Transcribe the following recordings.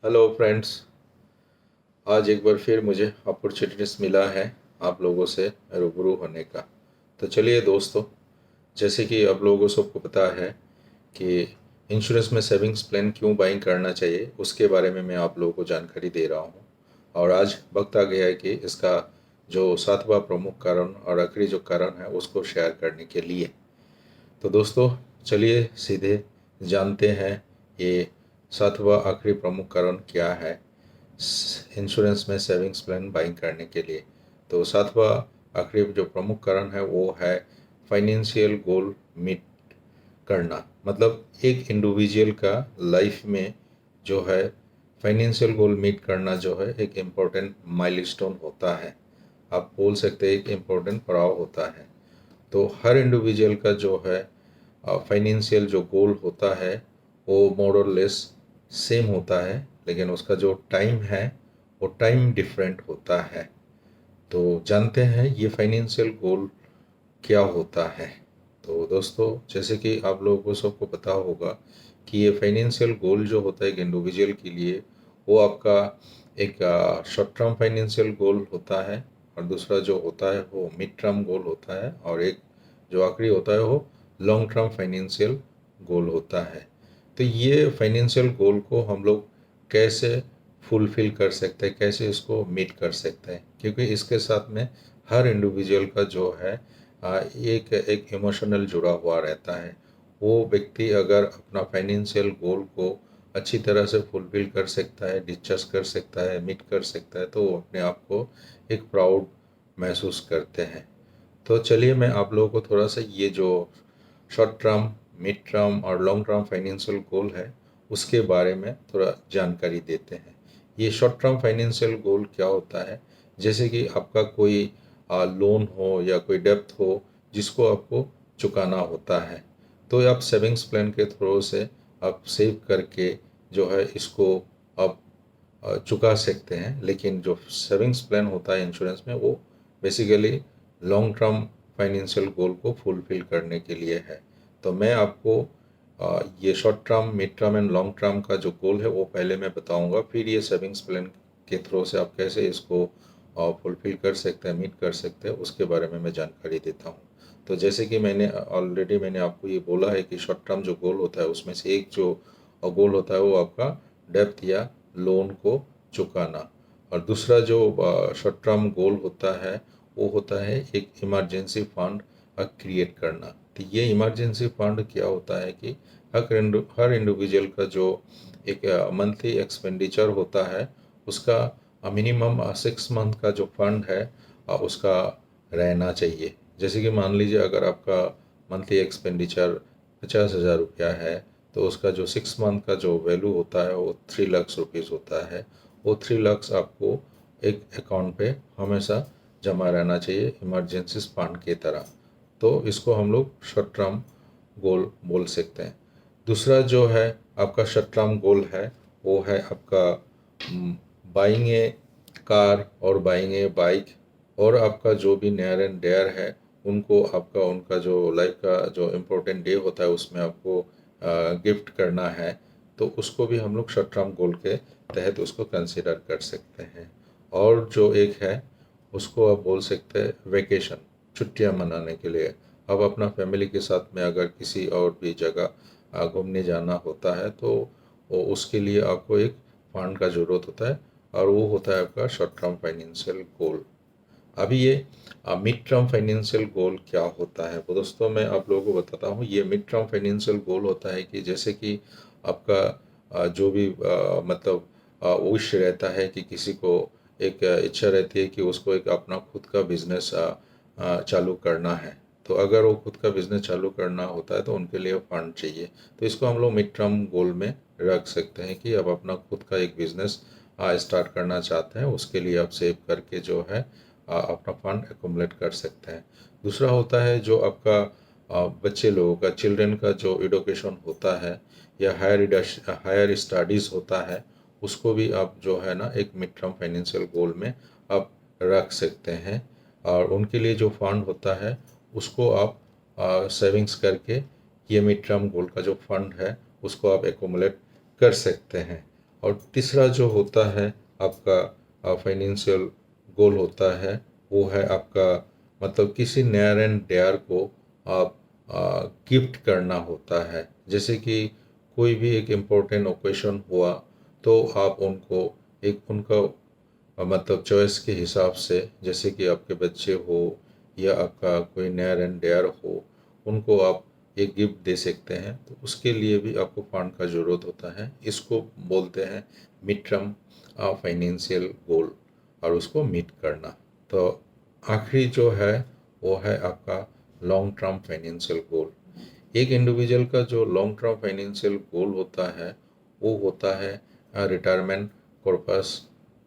Hello friends. आज एक बार फिर मुझे अपॉर्चुनिटीज़ मिला है आप लोगों से रूबरू होने का। तो चलिए दोस्तों, जैसे कि आप लोगों को सबको पता है कि इंश्योरेंस में सेविंग्स प्लान क्यों बाइंग करना चाहिए, उसके बारे में मैं आप लोगों को जानकारी दे रहा हूँ। और आज वक्त आ गया है कि इसका जो सातवां प्रमुख कारण और आखिरी जो कारण है उसको शेयर करने के लिए। तो दोस्तों, चलिए सीधे जानते हैं ये सातवां आखिरी प्रमुख कारण क्या है इंश्योरेंस में सेविंग्स प्लान बाइंग करने के लिए। तो सातवां आखिरी जो प्रमुख कारण है वो है फाइनेंशियल गोल मीट करना। मतलब एक इंडिविजुअल का लाइफ में जो है फाइनेंशियल गोल मीट करना जो है एक इम्पोर्टेंट माइलस्टोन होता है। आप बोल सकते हैं एक इम्पोर्टेंट पड़ाव होता है। तो हर इंडिविजुअल का जो है फाइनेंशियल जो गोल होता है वो मोर और लेस सेम होता है, लेकिन उसका जो टाइम है वो टाइम डिफरेंट होता है। तो जानते हैं ये फाइनेंशियल गोल क्या होता है। तो दोस्तों, जैसे कि आप लोगों को सबको पता होगा कि ये फाइनेंशियल गोल जो होता है एक इंडिविजुअल के लिए, वो आपका एक शॉर्ट टर्म फाइनेंशियल गोल होता है, और दूसरा जो होता है वो मिड टर्म गोल होता है, और एक जो आखिरी होता है वो लॉन्ग टर्म फाइनेंशियल गोल होता है। तो ये फाइनेंशियल गोल को हम लोग कैसे फुलफ़िल कर सकते हैं, कैसे इसको मीट कर सकते हैं, क्योंकि इसके साथ में हर इंडिविजुअल का जो है एक एक इमोशनल जुड़ा हुआ रहता है। वो व्यक्ति अगर अपना फाइनेंशियल गोल को अच्छी तरह से फुलफ़िल कर सकता है, डिस्कस कर सकता है, मीट कर सकता है, तो वो अपने आप को एक प्राउड महसूस करते हैं। तो चलिए मैं आप लोगों को थोड़ा-सा ये जो शॉर्ट टर्म, मिड टर्म और लॉन्ग टर्म फाइनेंशियल गोल है, उसके बारे में थोड़ा जानकारी देते हैं। ये शॉर्ट टर्म फाइनेंशियल गोल क्या होता है? जैसे कि आपका कोई लोन हो या कोई डेब्ट हो जिसको आपको चुकाना होता है, तो आप सेविंग्स प्लान के थ्रू से आप सेव करके जो है इसको आप चुका सकते हैं। लेकिन जो सेविंग्स प्लान होता है इंश्योरेंस में, वो basically long term financial goal को फुलफ़िल करने के लिए है। तो मैं आपको ये short term, mid term and long term का जो गोल है वो पहले मैं बताऊंगा, फिर ये सेविंग्स प्लान के थ्रू से आप कैसे इसको फुलफ़िल कर सकते हैं, मीट कर सकते हैं, उसके बारे में मैं जानकारी देता हूँ। तो जैसे कि मैंने आपको ये बोला है कि शॉर्ट टर्म जो गोल होता है उसमें से एक जो गोल होता है वो आपका डेब्ट या लोन को चुकाना। और दूसरा जो शॉर्ट टर्म गोल होता है वो होता है एक इमरजेंसी फंड क्रिएट करना। तो ये इमरजेंसी फंड क्या होता है कि हर इंडिविजुअल का जो एक मंथली एक्सपेंडिचर होता है उसका मिनिमम 6 मंथ का जो फंड है उसका रहना चाहिए। जैसे कि मान लीजिए अगर आपका मंथली एक्सपेंडिचर 50,000 रुपया है, तो उसका जो 6 मंथ का जो वैल्यू होता है वो 3 लाख रुपीज़ होता है। वो 3 लाख आपको एक अकाउंट पे हमेशा जमा रहना चाहिए इमरजेंसी फंड की तरह। तो इसको हम लोग शॉर्ट टर्म गोल बोल सकते हैं। दूसरा जो है आपका शॉर्ट टर्म गोल है वो है आपका बाइंग ए कार और बाइंग ए बाइक, और आपका जो भी नियर एंड डेयर है उनको आपका उनका जो लाइफ का जो इम्पोर्टेंट डे होता है उसमें आपको गिफ्ट करना है। तो उसको भी हम लोग शॉर्ट टर्म गोल के तहत उसको कंसिडर कर सकते हैं। और जो एक है उसको आप बोल सकते हैं वेकेशन, छुट्टियां मनाने के लिए। अब अपना फैमिली के साथ में अगर किसी और भी जगह घूमने जाना होता है तो उसके लिए आपको एक फंड का ज़रूरत होता है, और वो होता है आपका शॉर्ट टर्म फाइनेंशियल गोल। अभी ये मिड टर्म फाइनेंशियल गोल क्या होता है, वो दोस्तों मैं आप लोगों को बताता हूँ। ये मिड टर्म फाइनेंशियल गोल होता है कि जैसे कि आपका जो भी मतलब विश रहता है कि किसी को एक इच्छा रहती है कि उसको एक अपना खुद का बिजनेस चालू करना है। तो अगर वो खुद का बिजनेस चालू करना होता है तो उनके लिए फंड चाहिए। तो इसको हम लोग मिड टर्म गोल में रख सकते हैं कि अब अपना खुद का एक बिजनेस स्टार्ट करना चाहते हैं, उसके लिए आप सेव करके जो है अपना फंड एकुमुलेट कर सकते हैं। दूसरा होता है जो आपका बच्चे लोगों का, चिल्ड्रन का जो एडुकेशन होता है या हायर स्टडीज़ होता है, उसको भी आप जो है ना एक मिड टर्म फाइनेंशियल गोल में आप रख सकते हैं। और उनके लिए जो फंड होता है उसको आप सेविंग्स करके ये मिड टर्म गोल का जो फंड है उसको आप एकुमुलेट कर सकते हैं। और तीसरा जो होता है आपका फाइनेंशियल गोल होता है, वो है आपका मतलब किसी नियर एंड डियर को आप गिफ्ट करना होता है। जैसे कि कोई भी एक इम्पोर्टेंट ओकेशन हुआ तो आप उनको एक उनका मतलब चॉइस के हिसाब से, जैसे कि आपके बच्चे हो या आपका कोई नियर एंड डियर हो, उनको आप एक गिफ्ट दे सकते हैं। तो उसके लिए भी आपको फंड का ज़रूरत होता है। इसको बोलते हैं मिड टर्म फाइनेंशियल गोल, और उसको मीट करना। तो आखिरी जो है वो है आपका लॉन्ग टर्म फाइनेंशियल गोल। एक इंडिविजुअल का जो लॉन्ग टर्म फाइनेंशियल गोल होता है वो होता है रिटायरमेंट पर्पस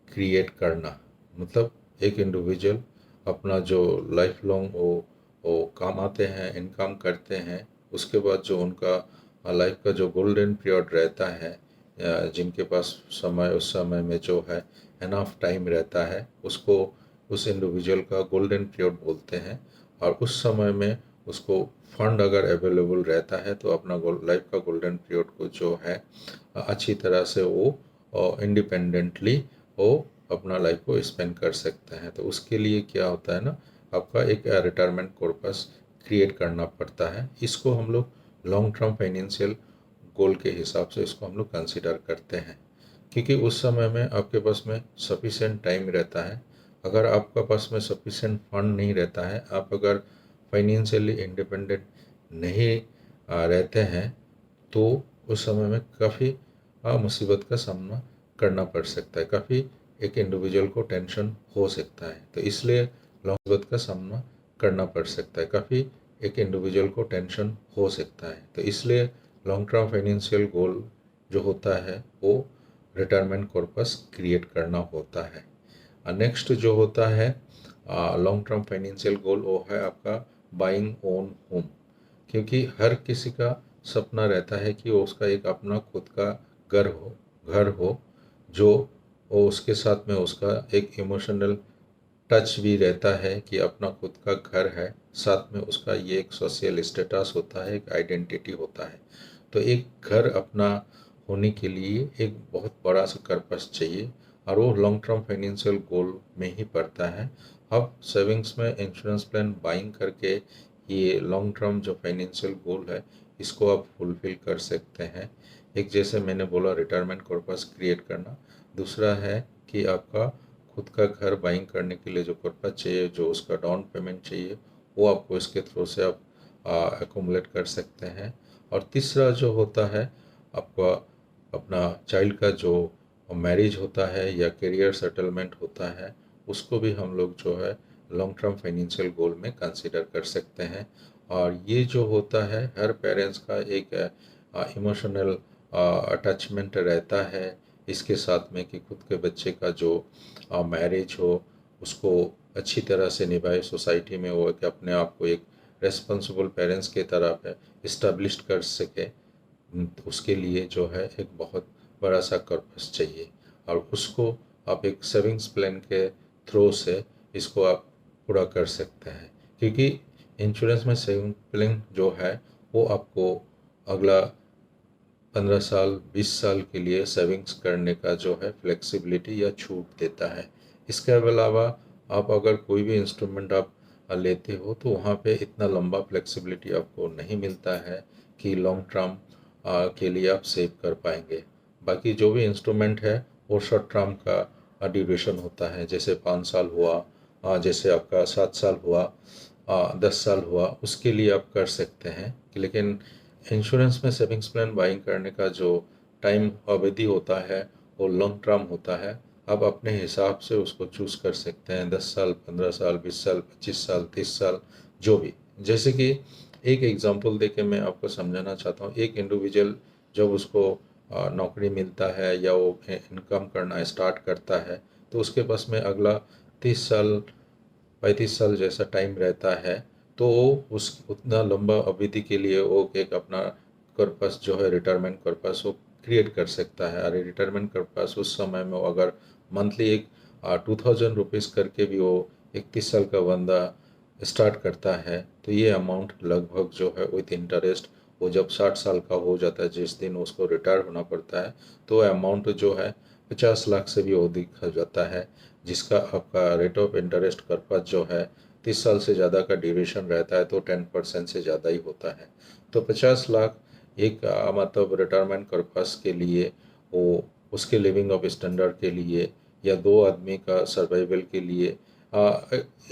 क्रिएट करना। मतलब एक इंडिविजुअल अपना जो लाइफ लॉन्ग वो कमाते हैं, इनकम करते हैं, उसके बाद जो उनका लाइफ का जो गोल्डन पीरियड रहता है, जिनके पास समय उस समय में जो है एनफ टाइम रहता है, उसको उस इंडिविजुअल का गोल्डन पीरियड बोलते हैं। और उस समय में उसको फंड अगर अवेलेबल रहता है तो अपना लाइफ का गोल्डन पीरियड को जो है अच्छी तरह से वो इंडिपेंडेंटली वो अपना लाइफ को स्पेंड कर सकते हैं। तो उसके लिए क्या होता है ना, आपका एक रिटायरमेंट कॉर्पस क्रिएट करना पड़ता है। इसको हम लोग लॉन्ग टर्म फाइनेंशियल गोल के हिसाब से इसको हम लोग कंसिडर करते हैं, क्योंकि उस समय में आपके पास में सफिशेंट टाइम रहता है। अगर आपका पास में सफिशेंट फंड नहीं रहता है, आप अगर फाइनेंशियली इंडिपेंडेंट नहीं रहते हैं, तो उस समय में काफ़ी मुसीबत का सामना करना पड़ सकता है। काफ़ी एक इंडिविजुअल को टेंशन हो सकता है। तो इसलिए मुसीबत का सामना करना पड़ सकता है। काफ़ी एक इंडिविजुअल को टेंशन हो सकता है। तो इसलिए लॉन्ग टर्म फाइनेंशियल गोल जो होता है वो रिटायरमेंट कॉर्पस क्रिएट करना होता है। नेक्स्ट जो होता है लॉन्ग टर्म फाइनेंशियल गोल, वो है आपका बाइंग ओन होम। क्योंकि हर किसी का सपना रहता है कि वो उसका एक अपना खुद का घर हो जो वो उसके साथ में उसका एक इमोशनल टच भी रहता है कि अपना खुद का घर है, साथ में उसका ये एक सोशल स्टेटस होता है, एक आइडेंटिटी होता है। तो एक घर अपना होने के लिए एक बहुत बड़ा सा पर्पस चाहिए, और वो लॉन्ग टर्म फाइनेंशियल गोल में ही पड़ता है। अब सेविंग्स में इंश्योरेंस प्लान बाइंग करके ये लॉन्ग टर्म जो फाइनेंशियल गोल है इसको आप फुलफिल कर सकते हैं। एक जैसे मैंने बोला रिटायरमेंट कॉर्पस क्रिएट करना, दूसरा है कि आपका खुद का घर बाइंग करने के लिए जो पर्पस चाहिए, जो उसका डाउन पेमेंट चाहिए, वो आपको इसके थ्रू से आप एकोमुलेट कर सकते हैं। और तीसरा जो होता है आपका अपना चाइल्ड का जो मैरिज होता है या करियर सेटलमेंट होता है, उसको भी हम लोग जो है लॉन्ग टर्म फाइनेंशियल गोल में कंसिडर कर सकते हैं। और ये जो होता है हर पेरेंट्स का एक इमोशनल अटैचमेंट रहता है इसके साथ में कि खुद के बच्चे का जो मैरिज हो उसको अच्छी तरह से निभाए, सोसाइटी में वो कि अपने आप को एक रेस्पॉन्सिबल पेरेंट्स के तरह इस्टेब्लिश कर सके। तो उसके लिए जो है एक बहुत बड़ा सा कॉर्पस चाहिए, और उसको आप एक सेविंग्स प्लान के थ्रू से इसको आप पूरा कर सकते हैं। क्योंकि इंश्योरेंस में सेविंग प्लान जो है वो आपको अगला 15 साल 20 साल के लिए सेविंग्स करने का जो है फ्लेक्सिबिलिटी या छूट देता है। इसके अलावा आप अगर कोई भी इंस्ट्रूमेंट आप लेते हो तो वहाँ पे इतना लंबा फ्लेक्सिबिलिटी आपको नहीं मिलता है कि लॉन्ग टर्म के लिए आप सेव कर पाएंगे। बाकी जो भी इंस्ट्रूमेंट है वो शॉर्ट टर्म का ड्यूरेशन होता है, जैसे 5 साल हुआ, जैसे आपका 7 साल हुआ, 10 साल हुआ, उसके लिए आप कर सकते हैं। लेकिन इंश्योरेंस में सेविंग्स प्लान बाइंग करने का जो टाइम अवधि होता है वो लॉन्ग टर्म होता है। आप अपने हिसाब से उसको चूज़ कर सकते हैं, 10 साल 15 साल 20 साल 25 साल 30 साल जो भी। जैसे कि एक एग्जांपल दे के मैं आपको समझाना चाहता हूँ। एक इंडिविजुअल जब उसको नौकरी मिलता है या वो इनकम करना स्टार्ट करता है तो उसके पास में अगला 30 साल 35 साल जैसा टाइम रहता है। तो वो उस उतना लंबा अवधि के लिए वो एक अपना कॉर्पस जो है रिटायरमेंट कॉर्पस वो क्रिएट कर सकता है। अरे रिटायरमेंट कॉर्पस उस समय में वो अगर मंथली एक 2000 रुपीज़ करके भी वो 31 साल का बंदा स्टार्ट करता है तो ये अमाउंट लगभग जो है विथ इंटरेस्ट वो जब 60 साल का हो जाता है, जिस दिन उसको रिटायर होना पड़ता है, तो अमाउंट जो है 50 लाख से भी अधिक हो जाता है, जिसका आपका रेट ऑफ इंटरेस्ट करपस जो है 30 साल से ज़्यादा का ड्यूरेशन रहता है तो 10% से ज़्यादा ही होता है। तो 50 लाख एक मतलब रिटायरमेंट पर्पस के लिए, वो उसके लिविंग ऑफ स्टैंडर्ड के लिए या दो आदमी का सर्वाइवल के लिए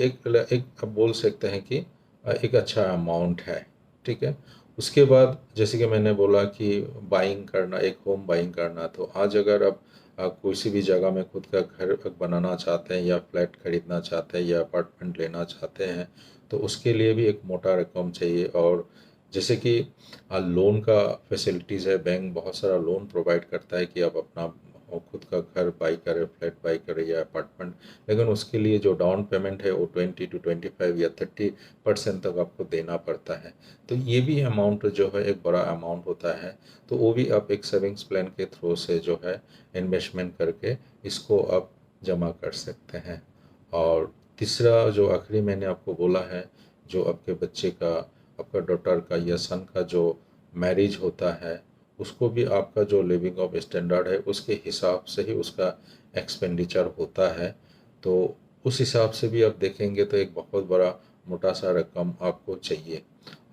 एक आप बोल सकते हैं कि एक अच्छा अमाउंट है। ठीक है। उसके बाद जैसे कि मैंने बोला कि बाइंग करना, एक होम बाइंग करना, तो आज अगर आप किसी भी जगह में खुद का घर बनाना चाहते हैं या फ्लैट खरीदना चाहते हैं या अपार्टमेंट लेना चाहते हैं, तो उसके लिए भी एक मोटा रकम चाहिए। और जैसे कि लोन का फैसिलिटीज़ है, बैंक बहुत सारा लोन प्रोवाइड करता है कि आप अपना खुद का घर बाई करें, फ्लैट बाई करें या अपार्टमेंट। लेकिन उसके लिए जो डाउन पेमेंट है वो 20 to 25 या 30% तक आपको देना पड़ता है। तो ये भी अमाउंट जो है एक बड़ा अमाउंट होता है। तो वो भी आप एक सेविंग्स प्लान के थ्रू से जो है इन्वेस्टमेंट करके इसको आप जमा कर सकते हैं। और तीसरा जो आखिरी मैंने आपको बोला है, जो आपके बच्चे का, आपका डॉटर का या सन का जो मैरिज होता है, उसको भी आपका जो लिविंग ऑफ स्टैंडर्ड है उसके हिसाब से ही उसका एक्सपेंडिचर होता है। तो उस हिसाब से भी आप देखेंगे तो एक बहुत बड़ा मोटा सा रकम आपको चाहिए।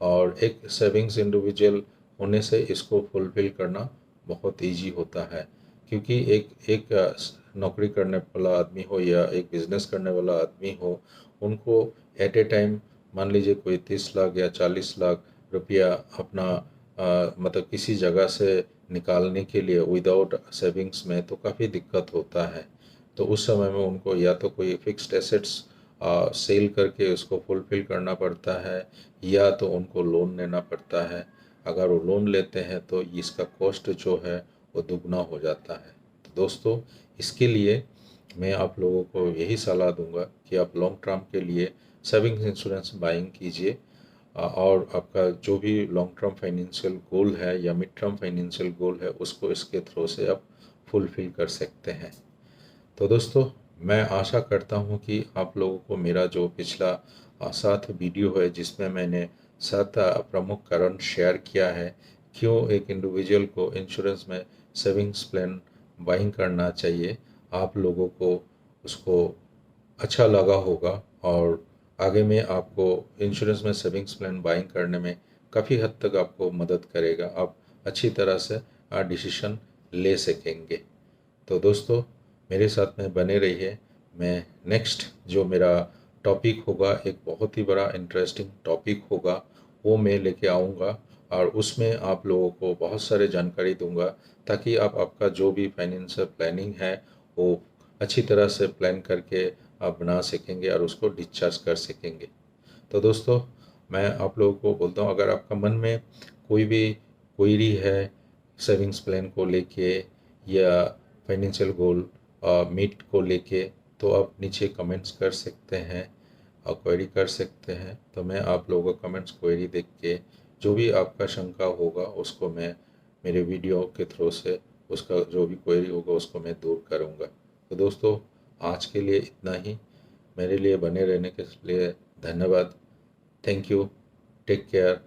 और एक सेविंग्स इंडिविजुअल होने से इसको फुलफ़िल करना बहुत ईज़ी होता है। क्योंकि एक एक नौकरी करने वाला आदमी हो या एक बिज़नेस करने वाला आदमी हो, उनको एट ए टाइम मान लीजिए कोई 30 लाख या 40 लाख रुपया अपना मतलब किसी जगह से निकालने के लिए विदाउट सेविंग्स में तो काफ़ी दिक्कत होता है। तो उस समय में उनको या तो कोई फिक्स्ड एसेट्स सेल करके उसको फुलफ़िल करना पड़ता है, या तो उनको लोन लेना पड़ता है। अगर वो लोन लेते हैं तो इसका कॉस्ट जो है वो दुगना हो जाता है। तो दोस्तों, इसके लिए मैं आप लोगों को यही सलाह दूंगा कि आप लॉन्ग टर्म के लिए सेविंग्स इंश्योरेंस बाइंग कीजिए। और आपका जो भी लॉन्ग टर्म फाइनेंशियल गोल है या मिड टर्म फाइनेंशियल गोल है उसको इसके थ्रू से आप फुलफ़िल कर सकते हैं। तो दोस्तों, मैं आशा करता हूँ कि आप लोगों को मेरा जो पिछला 7 वीडियो है जिसमें मैंने 7 प्रमुख कारण शेयर किया है क्यों एक इंडिविजुअल को इंश्योरेंस में सेविंग्स प्लान बाइंग करना चाहिए, आप लोगों को उसको अच्छा लगा होगा। और आगे में आपको इंश्योरेंस में सेविंग्स प्लान बाइंग करने में काफ़ी हद तक आपको मदद करेगा। आप अच्छी तरह से डिसीजन ले सकेंगे। तो दोस्तों, मेरे साथ में बने रहिए। मैं नेक्स्ट जो मेरा टॉपिक होगा, एक बहुत ही बड़ा इंटरेस्टिंग टॉपिक होगा, वो मैं लेके आऊँगा। और उसमें आप लोगों को बहुत सारे जानकारी दूंगा, ताकि आप आपका जो भी फाइनेंशियल प्लानिंग है वो अच्छी तरह से प्लान करके आप बना सकेंगे और उसको डिस्चार्ज कर सकेंगे। तो दोस्तों, मैं आप लोगों को बोलता हूँ, अगर आपका मन में कोई भी क्वेरी है सेविंग्स प्लान को लेके या फाइनेंशियल गोल मीट को लेके, तो आप नीचे कमेंट्स कर सकते हैं और क्वेरी कर सकते हैं। तो मैं आप लोगों का कमेंट्स क्वेरी देख के जो भी आपका शंका होगा उसको मैं मेरे वीडियो के थ्रू से उसका जो भी क्वेरी होगा उसको मैं दूर करूँगा। तो दोस्तों, आज के लिए इतना ही। मेरे लिए बने रहने के लिए धन्यवाद। Thank you. Take care.